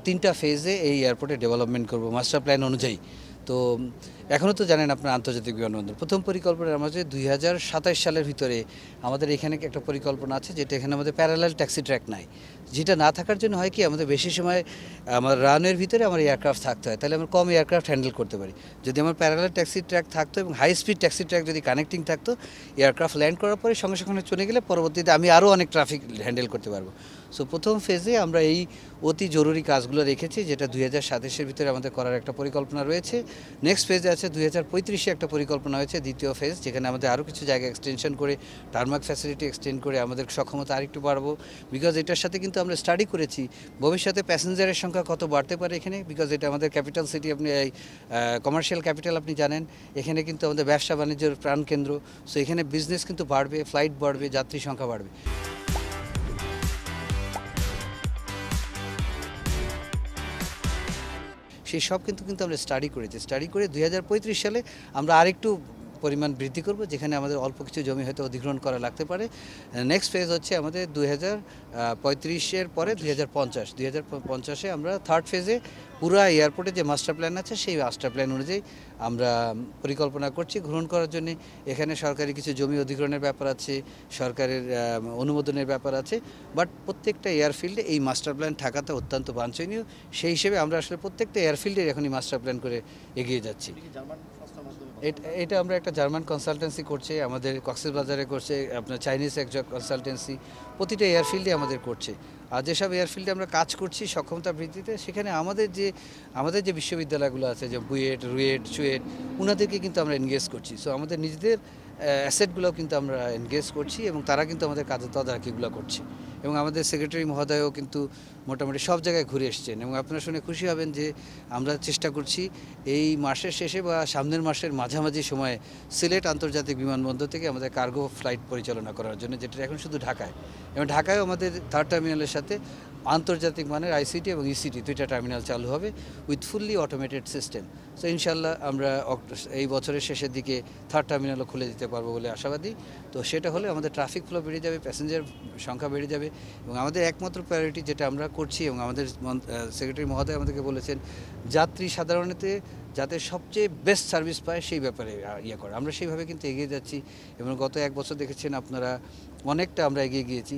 3টা ফেজে এই এয়ারপোর্টে ডেভেলপমেন্ট করব মাস্টার প্ল্যান অনুযায়ী। তো এখনও তো জানেন আপনার আন্তর্জাতিক বিমানবন্দর প্রথম পরিকল্পনার মাঝে 2027 সালের ভিতরে আমাদের এখানে একটা পরিকল্পনা আছে, যেটা এখানে আমাদের প্যারালাল ট্যাক্সি ট্র্যাক নাই। যেটা না থাকার জন্য হয় কি, আমাদের বেশি সময় আমার রানওয়ের ভিতরে আমার এয়ারক্রাফট থাকতে হয়, তাহলে আমরা কম এয়ারক্রাফট হ্যান্ডেল করতে পারি। যদি আমার প্যারালাল ট্যাক্সি ট্র্যাক থাকতো এবং হাই স্পিড ট্যাক্সি ট্র্যাক যদি কানেক্টিং থাকতো, এয়ারক্রাফট ল্যান্ড করার পরে সঙ্গে সঙ্গে চলে গেলে পরবর্তীতে আমি আরও অনেক ট্রাফিক হ্যান্ডেল করতে পারবো। সো প্রথম ফেজে আমরা এই অতি জরুরি কাজগুলো রেখেছি, যেটা 2027-এর ভিতরে আমাদের করার একটা পরিকল্পনা রয়েছে। নেক্সট ফেজে আছে 2035-এ একটা পরিকল্পনা হয়েছে, দ্বিতীয় ফেজ, যেখানে আমাদের আরও কিছু জায়গা এক্সটেনশন করে টার্মাক ফ্যাসিলিটি এক্সটেন্ড করে আমাদের সক্ষমতা আরেকটু বাড়বো। বিকজ এটার সাথে কিন্তু আমরা স্টাডি করেছি ভবিষ্যতে প্যাসেঞ্জারের সংখ্যা কত বাড়তে পারে এখানে, বিকজ এটা আমাদের ক্যাপিটাল সিটি, আপনি এই কমার্শিয়াল ক্যাপিটাল আপনি জানেন, এখানে কিন্তু আমাদের ব্যবসা বাণিজ্যের প্রাণকেন্দ্র। সো এখানে বিজনেস কিন্তু বাড়বে, ফ্লাইট বাড়বে, যাত্রী সংখ্যা বাড়বে। সেই সব কিন্তু আমরা স্টাডি করেছি। স্টাডি করে 2035 সালে আমরা আরেকটু পরিমাণ বৃদ্ধি করব, যেখানে আমাদের অল্প কিছু জমি হয়তো অধিগ্রহণ করা লাগতে পারে। নেক্সট ফেজ হচ্ছে আমাদের 2035-এর পরে 2050-এ আমরা থার্ড ফেজে পুরো এয়ারপোর্টে যে মাস্টার প্ল্যান আছে সেই মাস্টার প্ল্যান অনুযায়ী আমরা পরিকল্পনা করছি গ্রহণ করার জন্য। এখানে সরকারি কিছু জমি অধিগ্রহণের ব্যাপার আছে, সরকারের অনুমোদনের ব্যাপার আছে, বাট প্রত্যেকটা এয়ারফিল্ডে এই মাস্টার প্ল্যান থাকাটা অত্যন্ত বাঞ্ছনীয়। সেই হিসেবে আমরা আসলে প্রত্যেকটা এয়ারফিল্ডের এখনই মাস্টার প্ল্যান করে এগিয়ে যাচ্ছি। এটা আমরা একটা জার্মান কনসালটেন্সি করছে, আমাদের কক্সবাজারে করছে, আপনার চাইনিজ একজন কনসালটেন্সি, প্রতিটা এয়ারফিল্ডে আমাদের করছে। আর যেসব এয়ারফিল্ডে আমরা কাজ করছি সক্ষমতা বৃদ্ধিতে, সেখানে আমাদের যে বিশ্ববিদ্যালয়গুলো আছে, যে বুয়েট, রুয়েট, চুয়েট, ওনাদেরকে কিন্তু আমরা এনগেজ করছি। সো আমাদের নিজেদের অ্যাসেটগুলোও কিন্তু আমরা এনগেজ করছি এবং তারা কিন্তু আমাদের কাজের তদারকিগুলো করছে। এবং আমাদের সেক্রেটারি মহোদয়ও কিন্তু মোটামুটি সব জায়গায় ঘুরে এসেছেন, এবং আপনারা শুনে খুশি হবেন যে আমরা চেষ্টা করছি এই মাসের শেষে বা সামনের মাসের মাঝামাঝি সময়ে সিলেট আন্তর্জাতিক বিমানবন্দর থেকে আমাদের কার্গো ফ্লাইট পরিচালনা করার জন্য, যেটা এখন শুধু ঢাকায়, এবং ঢাকায় আমাদের থার্ড টার্মিনালের সাথে আন্তর্জাতিক মানের আইসিটি এবং ইসিটি দুইটা টার্মিনাল চালু হবে with fully automated system. So ইনশাল্লাহ আমরা এই বছরের শেষের দিকে থার্ড টার্মিনালও খুলে দিতে পারবো বলে আশাবাদী। তো সেটা হলে আমাদের ট্রাফিক ফ্লো বেড়ে যাবে, প্যাসেঞ্জার সংখ্যা বেড়ে যাবে, এবং আমাদের একমাত্র প্রায়োরিটি যেটা আমরা করছি, এবং আমাদের সেক্রেটারি মহোদয় আমাদেরকে বলেছেন, যাত্রী সাধারণত যাতে সবচেয়ে বেস্ট সার্ভিস পায় সেই ব্যাপারে ইয়ে করে। আমরা সেইভাবে কিন্তু এগিয়ে যাচ্ছি, এবং গত 1 বছর দেখেছেন আপনারা অনেকটা আমরা এগিয়ে গিয়েছি।